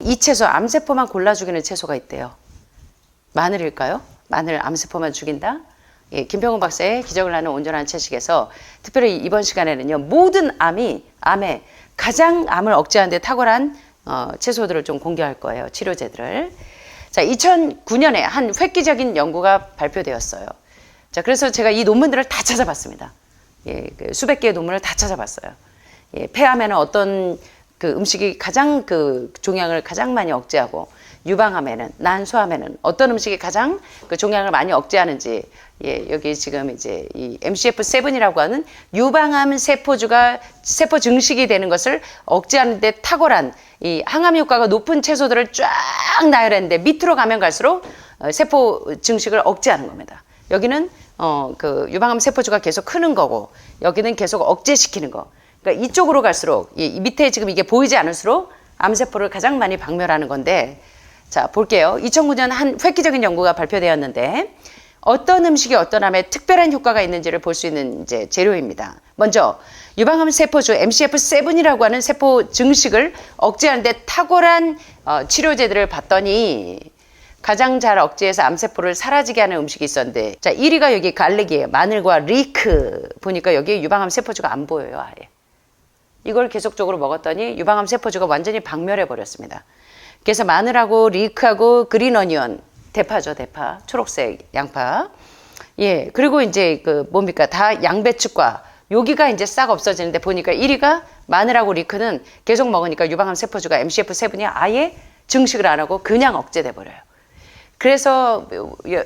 이 채소, 암세포만 골라 죽이는 채소가 있대요. 마늘일까요? 마늘 암세포만 죽인다? 예, 김평훈 박사의 기적을 하는 온전한 채식에서 특별히 이번 시간에는요, 모든 암에 가장 암을 억제하는 데 탁월한 채소들을 좀 공개할 거예요. 치료제들을. 자, 2009년에 한 획기적인 연구가 발표되었어요. 자, 그래서 제가 이 논문들을 다 찾아봤습니다. 예, 수백 개의 논문을 다 찾아봤어요. 예, 폐암에는 어떤 그 음식이 가장 그 종양을 가장 많이 억제하고, 유방암에는, 난소암에는 어떤 음식이 가장 그 종양을 많이 억제하는지, 예, 여기 지금 이제 이 MCF7이라고 하는 유방암 세포주가 세포 증식이 되는 것을 억제하는 데 탁월한 이 항암 효과가 높은 채소들을 쫙 나열했는데, 밑으로 가면 갈수록 세포 증식을 억제하는 겁니다. 여기는 그 유방암 세포주가 계속 크는 거고, 여기는 계속 억제시키는 거. 그러니까 이쪽으로 갈수록, 이 밑에 지금 이게 보이지 않을수록 암세포를 가장 많이 박멸하는 건데, 자, 볼게요. 2009년 한 획기적인 연구가 발표되었는데, 어떤 음식이 어떤 암에 특별한 효과가 있는지를 볼 수 있는 이제 재료입니다. 먼저 유방암 세포주 MCF7이라고 하는 세포 증식을 억제하는 데 탁월한 치료제들을 봤더니, 가장 잘 억제해서 암세포를 사라지게 하는 음식이 있었는데, 자, 1위가 여기 갈릭이에요. 마늘과 리크. 보니까 여기 유방암 세포주가 안 보여요, 아예. 이걸 계속적으로 먹었더니 유방암 세포주가 완전히 박멸해 버렸습니다. 그래서 마늘하고 리크하고 그린 어니언, 대파죠, 대파, 초록색 양파. 예, 그리고 이제 그 뭡니까, 다 양배추과, 여기가 이제 싹 없어지는데, 보니까 1위가 마늘하고 리크는 계속 먹으니까 유방암 세포주가 MCF7이 아예 증식을 안 하고 그냥 억제돼 버려요. 그래서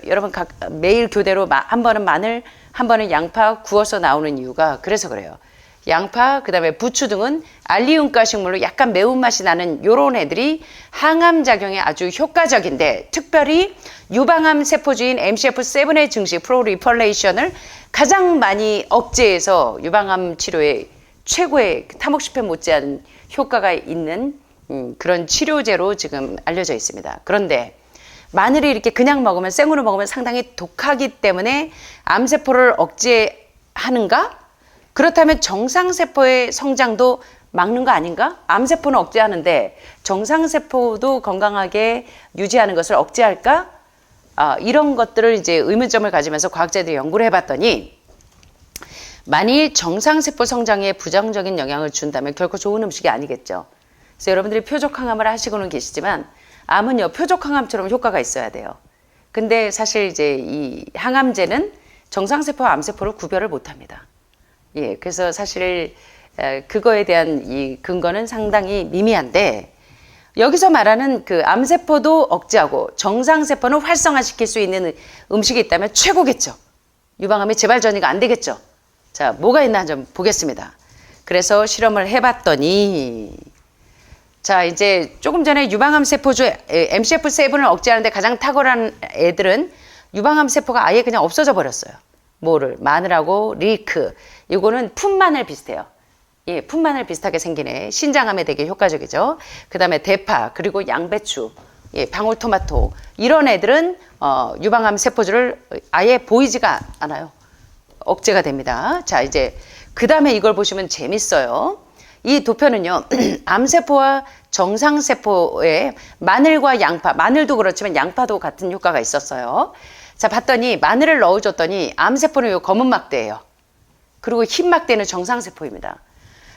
여러분 매일 교대로 한 번은 마늘, 한 번은 양파 구워서 나오는 이유가 그래서 그래요. 양파, 그 다음에 부추 등은 알리움가 식물로 약간 매운맛이 나는 요런 애들이 항암 작용에 아주 효과적인데, 특별히 유방암 세포주인 MCF7의 증식 프로리펄레이션을 가장 많이 억제해서 유방암 치료에 최고의 타목시펜 못지않은 효과가 있는 그런 치료제로 지금 알려져 있습니다. 그런데 마늘이 이렇게 그냥 먹으면, 생으로 먹으면 상당히 독하기 때문에 암세포를 억제하는가? 그렇다면 정상세포의 성장도 막는 거 아닌가? 암세포는 억제하는데 정상세포도 건강하게 유지하는 것을 억제할까? 이런 것들을 이제 의문점을 가지면서 과학자들이 연구를 해봤더니, 만일 정상세포 성장에 부정적인 영향을 준다면 결코 좋은 음식이 아니겠죠. 그래서 여러분들이 표적항암을 하시고는 계시지만, 암은요, 표적항암처럼 효과가 있어야 돼요. 근데 사실 이제 이 항암제는 정상세포와 암세포를 구별을 못 합니다. 예, 그래서 사실 그거에 대한 이 근거는 상당히 미미한데, 여기서 말하는 그 암세포도 억제하고 정상세포는 활성화시킬 수 있는 음식이 있다면 최고겠죠. 유방암이 재발 전이가 안 되겠죠. 자, 뭐가 있나 좀 보겠습니다. 그래서 실험을 해봤더니, 자, 이제 조금 전에 유방암 세포주 MCF7을 억제하는데 가장 탁월한 애들은 유방암 세포가 아예 그냥 없어져 버렸어요. 뭐를? 마늘하고 리크. 이거는 풋마늘 비슷해요. 예, 풋마늘 비슷하게 생기네. 신장암에 되게 효과적이죠. 그 다음에 대파, 그리고 양배추, 예, 방울토마토. 이런 애들은 유방암 세포주를 아예 보이지가 않아요. 억제가 됩니다. 자, 이제 그 다음에 이걸 보시면 재밌어요. 이 도표는요, 암세포와 정상세포의 마늘과 양파, 마늘도 그렇지만 양파도 같은 효과가 있었어요. 자, 봤더니 마늘을 넣어줬더니 암세포는 요 검은 막대예요. 그리고 흰 막대는 정상세포입니다.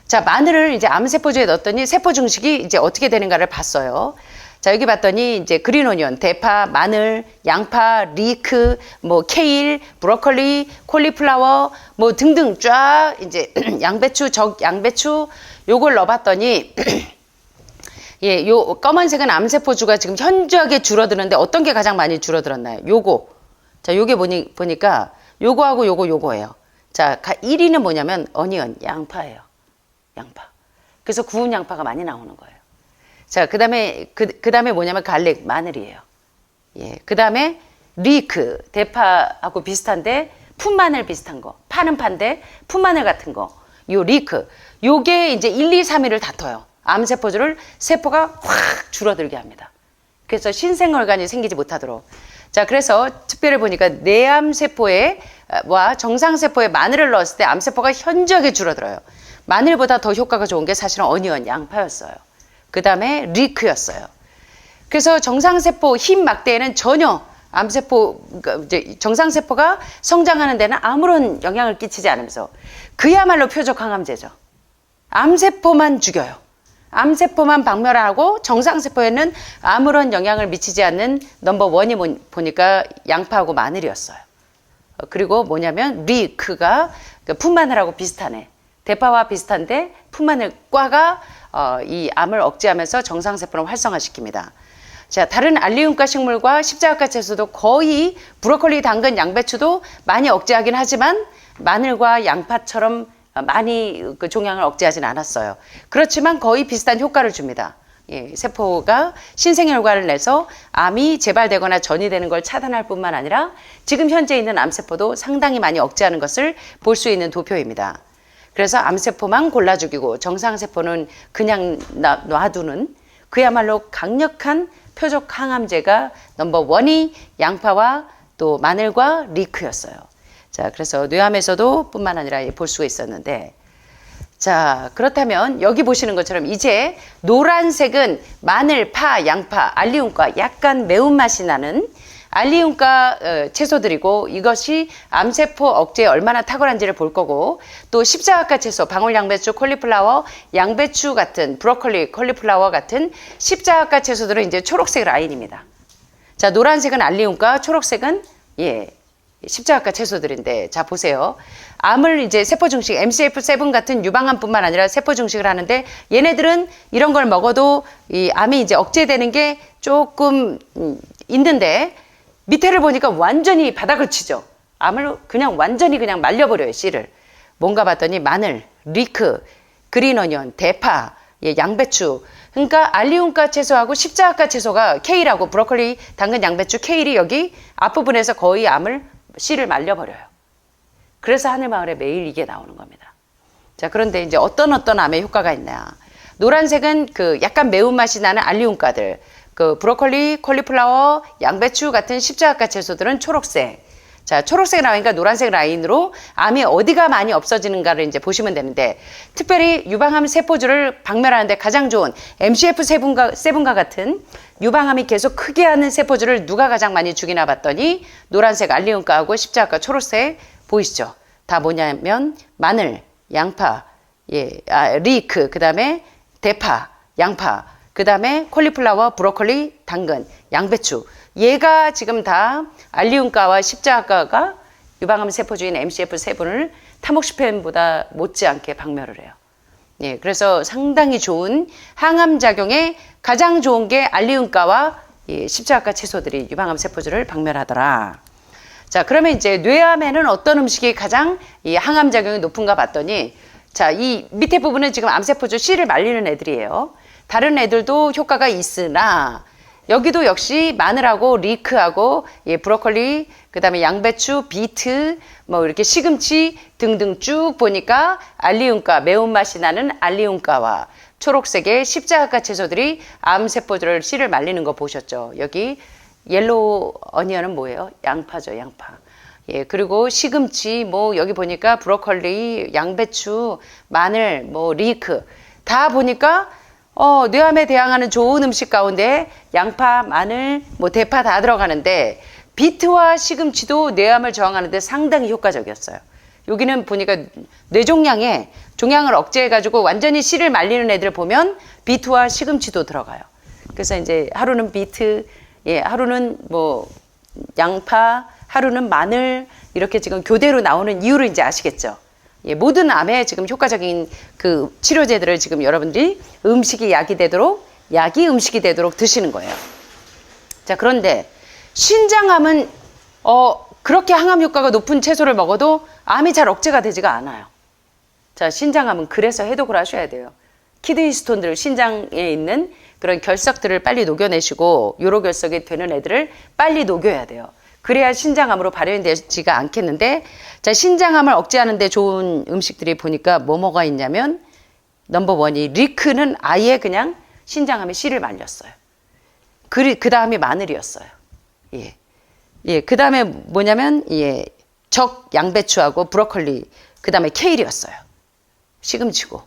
자, 마늘을 이제 암세포주에 넣었더니 세포 증식이 이제 어떻게 되는가를 봤어요. 자, 여기 봤더니 이제 그린 오니언, 대파, 마늘, 양파, 리크, 뭐 케일, 브로콜리, 콜리플라워, 뭐 등등 쫙 이제 양배추, 양배추 요걸 넣어봤더니 예, 요 검은색은 암세포주가 지금 현저하게 줄어드는데 어떤 게 가장 많이 줄어들었나요? 요거. 자, 요게 보니까 요거하고 요거예요. 자, 1위는 뭐냐면 어니언, 양파예요. 양파. 그래서 구운 양파가 많이 나오는 거예요. 자, 그 다음에 뭐냐면 갈릭, 마늘이에요. 예, 그 다음에 리크, 대파하고 비슷한데 풋마늘 비슷한 거. 파는 파인데 풋마늘 같은 거. 요 리크. 요게 이제 1, 2, 3위를 다퉈요. 암세포주를 세포가 확 줄어들게 합니다. 그래서 신생organ이 생기지 못하도록. 자, 그래서 특별히 보니까 내암세포와 정상세포에 마늘을 넣었을 때 암세포가 현저하게 줄어들어요. 마늘보다 더 효과가 좋은 게 사실은 어니언, 양파였어요. 그 다음에 리크였어요. 그래서 정상세포 흰 막대에는 전혀 암세포, 그러니까 이제 정상세포가 성장하는 데는 아무런 영향을 끼치지 않으면서 그야말로 표적 항암제죠. 암세포만 죽여요. 암세포만 박멸하고 정상세포에는 아무런 영향을 미치지 않는 넘버원이 보니까 양파하고 마늘이었어요. 그리고 뭐냐면 리크가 풋마늘하고 비슷하네. 대파와 비슷한데 풋마늘과가 이 암을 억제하면서 정상세포를 활성화시킵니다. 자, 다른 알리움과 식물과 십자가과 채소도 거의 브로콜리, 당근, 양배추도 많이 억제하긴 하지만 마늘과 양파처럼 많이 그 종양을 억제하진 않았어요. 그렇지만 거의 비슷한 효과를 줍니다. 예, 세포가 신생혈관을 내서 암이 재발되거나 전이되는 걸 차단할 뿐만 아니라 지금 현재 있는 암세포도 상당히 많이 억제하는 것을 볼 수 있는 도표입니다. 그래서 암세포만 골라 죽이고 정상세포는 그냥 놔두는 그야말로 강력한 표적 항암제가 넘버원이 양파와 또 마늘과 리크였어요. 자, 그래서 뇌암에서도 뿐만 아니라 볼 수가 있었는데, 자, 그렇다면 여기 보시는 것처럼 이제 노란색은 마늘, 파, 양파, 알리움과 약간 매운맛이 나는 알리움과 채소들이고 이것이 암세포 억제에 얼마나 탁월한지를 볼 거고, 또 십자가과 채소, 방울양배추, 콜리플라워, 양배추 같은 브로콜리, 콜리플라워 같은 십자가과 채소들은 이제 초록색 라인입니다. 자, 노란색은 알리움과 초록색은 십자가과 채소들인데, 자 보세요. 암을 이제 세포 중식 MCF7 같은 유방암뿐만 아니라 세포 중식을 하는데 얘네들은 이런 걸 먹어도 이 암이 이제 억제되는 게 조금 있는데 밑에를 보니까 완전히 바닥을 치죠. 암을 그냥 완전히 그냥 말려버려요, 씨를. 뭔가 봤더니 마늘, 리크, 그린어니언, 대파, 양배추. 그러니까 알리움과 채소하고 십자가과 채소가 케일하고 브로콜리, 당근, 양배추, 케일이 여기 앞부분에서 거의 암을 씨를 말려버려요. 그래서 하늘마을에 매일 이게 나오는 겁니다. 자, 그런데 이제 어떤 암에 효과가 있냐. 노란색은 그 약간 매운맛이 나는 알리움가들, 그 브로콜리, 콜리플라워, 양배추 같은 십자가과 채소들은 초록색. 자, 초록색 라인과 노란색 라인으로 암이 어디가 많이 없어지는가를 이제 보시면 되는데, 특별히 유방암 세포주를 박멸하는데 가장 좋은 MCF7과 같은 유방암이 계속 크게 하는 세포주를 누가 가장 많이 죽이나 봤더니 노란색 알리움가하고 십자가과 초록색 보이시죠? 다 뭐냐면 마늘, 양파, 리크, 그 다음에 대파, 양파, 그 다음에 콜리플라워, 브로콜리, 당근, 양배추. 얘가 지금 다 알리움가와 십자가가 유방암 세포주인 MCF7을 타목시펜보다 못지않게 박멸을 해요. 예, 그래서 상당히 좋은 항암 작용에 가장 좋은 게 알리움가와 십자가 채소들이 유방암 세포주를 박멸하더라. 자, 그러면 이제 뇌암에는 어떤 음식이 가장 이 항암 작용이 높은가 봤더니, 자, 이 밑에 부분은 지금 암세포주 씨를 말리는 애들이에요. 다른 애들도 효과가 있으나 여기도 역시 마늘하고 리크하고 브로콜리, 그 다음에 양배추, 비트, 뭐 이렇게 시금치 등등 쭉 보니까 알리움가, 매운맛이 나는 알리움가와 초록색의 십자가 채소들이 암세포들을 씨를 말리는 거 보셨죠? 여기 옐로우 어니언은 뭐예요? 양파죠, 양파. 예, 그리고 시금치, 뭐 여기 보니까 브로콜리, 양배추, 마늘, 뭐 리크 다 보니까 뇌암에 대항하는 좋은 음식 가운데 양파, 마늘, 뭐 대파 다 들어가는데 비트와 시금치도 뇌암을 저항하는 데 상당히 효과적이었어요. 여기는 보니까 뇌종양에 종양을 억제해가지고 완전히 씨를 말리는 애들 보면 비트와 시금치도 들어가요. 그래서 이제 하루는 비트, 하루는 뭐 양파, 하루는 마늘 이렇게 지금 교대로 나오는 이유를 이제 아시겠죠? 모든 암에 지금 효과적인 그 치료제들을 지금 여러분들이 음식이 약이 되도록 드시는 거예요. 자, 그런데 신장암은 그렇게 항암 효과가 높은 채소를 먹어도 암이 잘 억제가 되지가 않아요. 자, 신장암은 그래서 해독을 하셔야 돼요. 키드니 스톤들, 신장에 있는 그런 결석들을 빨리 녹여내시고 요로결석이 되는 애들을 빨리 녹여야 돼요. 그래야 신장암으로 발현되지가 않겠는데, 자, 신장암을 억제하는 데 좋은 음식들이 보니까 뭐가 있냐면 넘버원이 리크는 아예 그냥 신장암에 씨를 말렸어요. 그 다음에 마늘이었어요. 그 다음에 뭐냐면 적 양배추하고 브로콜리, 그 다음에 케일이었어요. 시금치고.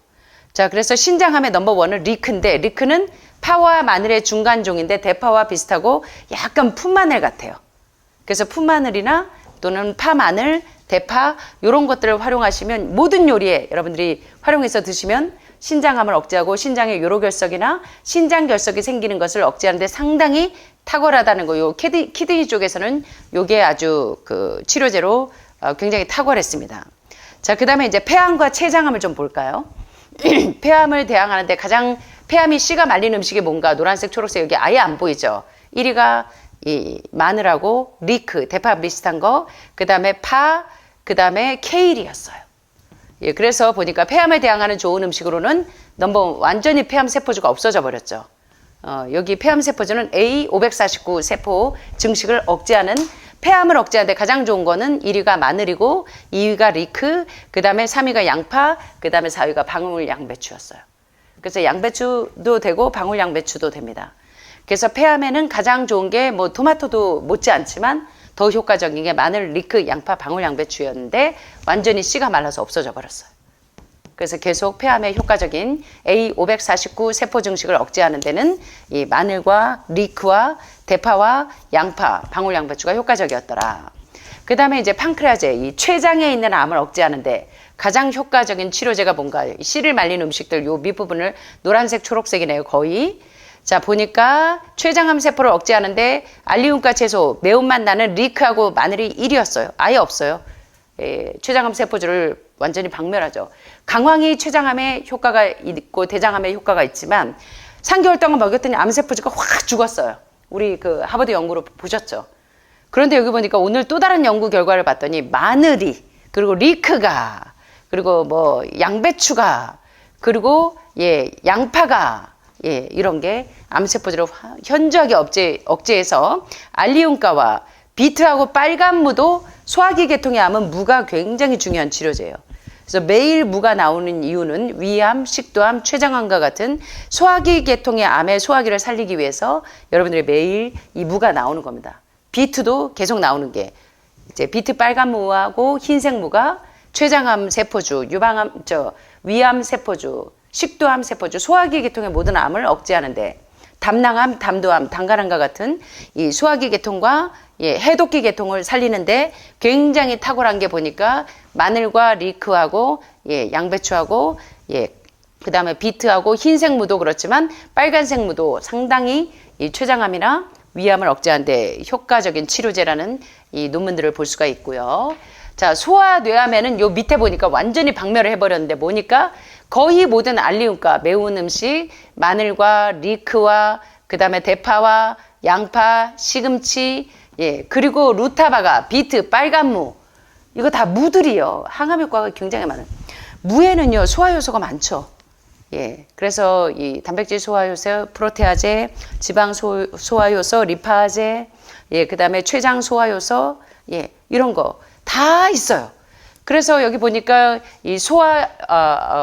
자, 그래서 신장암의 넘버원은 리크인데 리크는 파와 마늘의 중간종인데 대파와 비슷하고 약간 풋마늘 같아요. 그래서 풋마늘이나 또는 파마늘, 대파 이런 것들을 활용하시면 모든 요리에 여러분들이 활용해서 드시면 신장암을 억제하고 신장의 요로결석이나 신장결석이 생기는 것을 억제하는데 상당히 탁월하다는 거. 요 키드니 쪽에서는 요게 아주 그 치료제로 굉장히 탁월했습니다. 자, 그 다음에 이제 폐암과 췌장암을 좀 볼까요? 폐암을 대항하는데 가장 폐암이 씨가 말린 음식이 뭔가 노란색, 초록색 여기 아예 안 보이죠? 1위가 이 마늘하고 리크, 대파 비슷한 거, 그 다음에 파, 그 다음에 케일이었어요. 예, 그래서 보니까 폐암에 대항하는 좋은 음식으로는 완전히 폐암 세포주가 없어져 버렸죠. 여기 폐암 세포주는 A549 세포 증식을 억제하는 폐암을 억제하는데 가장 좋은 거는 1위가 마늘이고 2위가 리크, 그 다음에 3위가 양파, 그 다음에 4위가 방울 양배추였어요. 그래서 양배추도 되고 방울 양배추도 됩니다. 그래서 폐암에는 가장 좋은 게 뭐 토마토도 못지않지만 더 효과적인 게 마늘, 리크, 양파, 방울 양배추였는데 완전히 씨가 말라서 없어져 버렸어요. 그래서 계속 폐암에 효과적인 A549 세포 증식을 억제하는 데는 이 마늘과 리크와 대파와 양파, 방울 양배추가 효과적이었더라. 그 다음에 이제 판크레아제, 이 췌장에 있는 암을 억제하는데 가장 효과적인 치료제가 뭔가 씨를 말린 음식들 요 밑부분을 노란색, 초록색이네요, 거의. 자, 보니까 췌장암 세포를 억제하는데 알리움과 채소, 매운맛 나는 리크하고 마늘이 1위였어요. 아예 없어요. 예, 췌장암 세포주를 완전히 박멸하죠. 강황이 췌장암에 효과가 있고 대장암에 효과가 있지만 3개월 동안 먹였더니 암세포주가 확 죽었어요. 우리 그 하버드 연구로 보셨죠. 그런데 여기 보니까 오늘 또 다른 연구 결과를 봤더니 마늘이, 그리고 리크가, 그리고 뭐 양배추가, 그리고 예, 양파가, 예, 이런 게 암세포주를 현저하게 억제해서 알리움가와 비트하고 빨간무도 소화기 계통의 암은 무가 굉장히 중요한 치료제예요. 그래서 매일 무가 나오는 이유는 위암, 식도암, 췌장암과 같은 소화기 계통의 암의 소화기를 살리기 위해서 여러분들이 매일 이 무가 나오는 겁니다. 비트도 계속 나오는 게 이제 비트 빨간무하고 흰색 무가 췌장암 세포주, 위암 세포주, 식도암 세포주, 소화기 계통의 모든 암을 억제하는데 담낭암, 담도암, 당간암과 같은 이 소화기 계통과 예, 해독기 계통을 살리는데 굉장히 탁월한 게 보니까 마늘과 리크하고 예, 양배추하고 예, 그 다음에 비트하고 흰색 무도 그렇지만 빨간색 무도 상당히 이 췌장암이나 위암을 억제하는데 효과적인 치료제라는 이 논문들을 볼 수가 있고요. 자, 소화뇌암에는 요 밑에 보니까 완전히 박멸을 해버렸는데 뭐니까 거의 모든 알리움과 매운 음식, 마늘과 리크와 그 다음에 대파와 양파, 시금치, 예, 그리고 루타바가, 비트, 빨간무, 이거 다 무들이요. 항암 효과가 굉장히 많아요. 무에는요, 소화효소가 많죠. 예, 그래서 이 단백질 소화효소, 프로테아제, 지방 소화효소, 리파제, 예, 그 다음에 췌장 소화효소, 예, 이런 거 다 있어요. 그래서 여기 보니까 이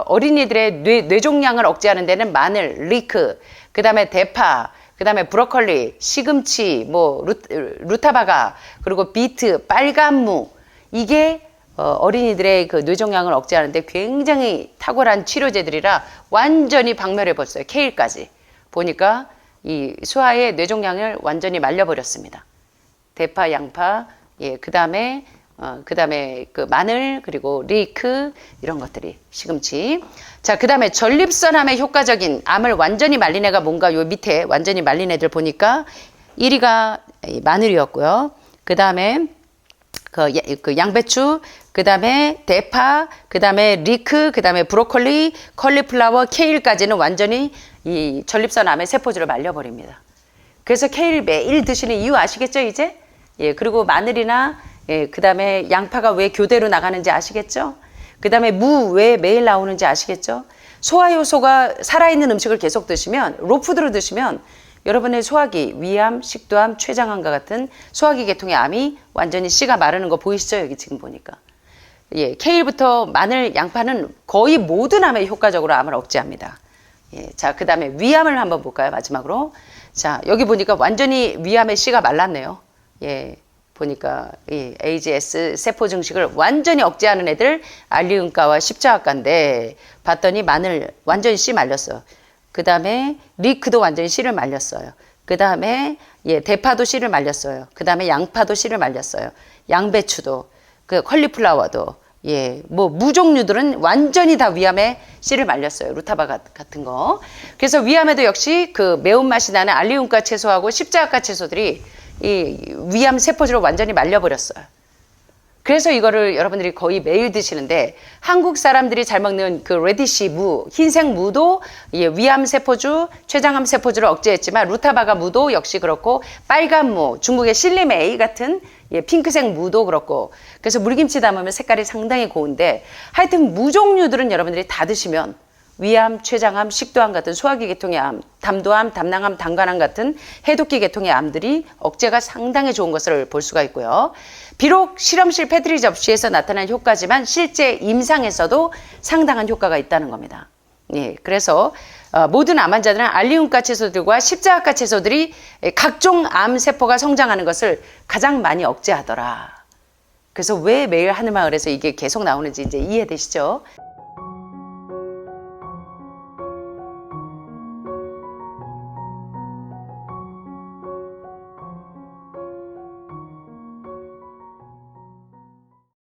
어린이들의 뇌종양을 억제하는 데는 마늘, 리크, 그 다음에 대파, 그 다음에 브로콜리, 시금치, 뭐 루타바가, 그리고 비트, 빨간무, 이게 어린이들의 그 뇌종양을 억제하는데 굉장히 탁월한 치료제들이라 완전히 박멸해버렸어요. 케일까지. 보니까 이 소아의 뇌종양을 완전히 말려버렸습니다. 대파, 양파, 예, 그 다음에 그 마늘, 그리고 리크, 이런 것들이, 시금치. 자, 그 다음에 전립선암에 효과적인 암을 완전히 말린 애가 뭔가 요 밑에 완전히 말린 애들 보니까 1위가 마늘이었고요. 그 다음에 그 양배추, 그 다음에 대파, 그 다음에 리크, 그 다음에 브로콜리, 컬리플라워, 케일까지는 완전히 이 전립선암의 세포주를 말려버립니다. 그래서 케일 매일 드시는 이유 아시겠죠, 이제? 예, 그리고 마늘이나 예, 그 다음에 양파가 왜 교대로 나가는지 아시겠죠? 그 다음에 무 왜 매일 나오는지 아시겠죠? 소화효소가 살아있는 음식을 계속 드시면, 로푸드로 드시면 여러분의 소화기, 위암, 식도암, 췌장암과 같은 소화기 계통의 암이 완전히 씨가 마르는 거 보이시죠? 여기 지금 보니까. 예, 케일부터 마늘, 양파는 거의 모든 암에 효과적으로 암을 억제합니다. 예, 자, 그 다음에 위암을 한번 볼까요? 마지막으로. 자, 여기 보니까 완전히 위암의 씨가 말랐네요. 예. 보니까 이 AGS 세포 증식을 완전히 억제하는 애들 알리움가와 십자가인데 봤더니 마늘 완전히 씨 말렸어. 그 다음에 리크도 완전히 씨를 말렸어요. 그 다음에 대파도 씨를 말렸어요. 그 다음에 양파도 씨를 말렸어요. 양배추도, 그 컬리플라워도, 뭐 무종류들은 완전히 다 위암에 씨를 말렸어요. 루타바 같은 거. 그래서 위암에도 역시 그 매운맛이 나는 알리움가 채소하고 십자가 채소들이 이 위암 세포들을 완전히 말려버렸어요. 그래서 이거를 여러분들이 거의 매일 드시는데, 한국 사람들이 잘 먹는 그 레디시 무, 흰색 무도 위암 세포주, 췌장암 세포주를 억제했지만 루타바가 무도 역시 그렇고, 빨간 무, 중국의 실리메이 같은 핑크색 무도 그렇고, 그래서 물김치 담으면 색깔이 상당히 고운데, 하여튼 무 종류들은 여러분들이 다 드시면 위암, 췌장암, 식도암 같은 소화기 계통의 암, 담도암, 담낭암, 당관암 같은 해독기 계통의 암들이 억제가 상당히 좋은 것을 볼 수가 있고요. 비록 실험실 패드리 접시에서 나타난 효과지만 실제 임상에서도 상당한 효과가 있다는 겁니다. 그래서 모든 암 환자들은 알리움가 채소들과 십자가 채소들이 각종 암 세포가 성장하는 것을 가장 많이 억제하더라. 그래서 왜 매일 하늘마을에서 이게 계속 나오는지 이제 이해되시죠?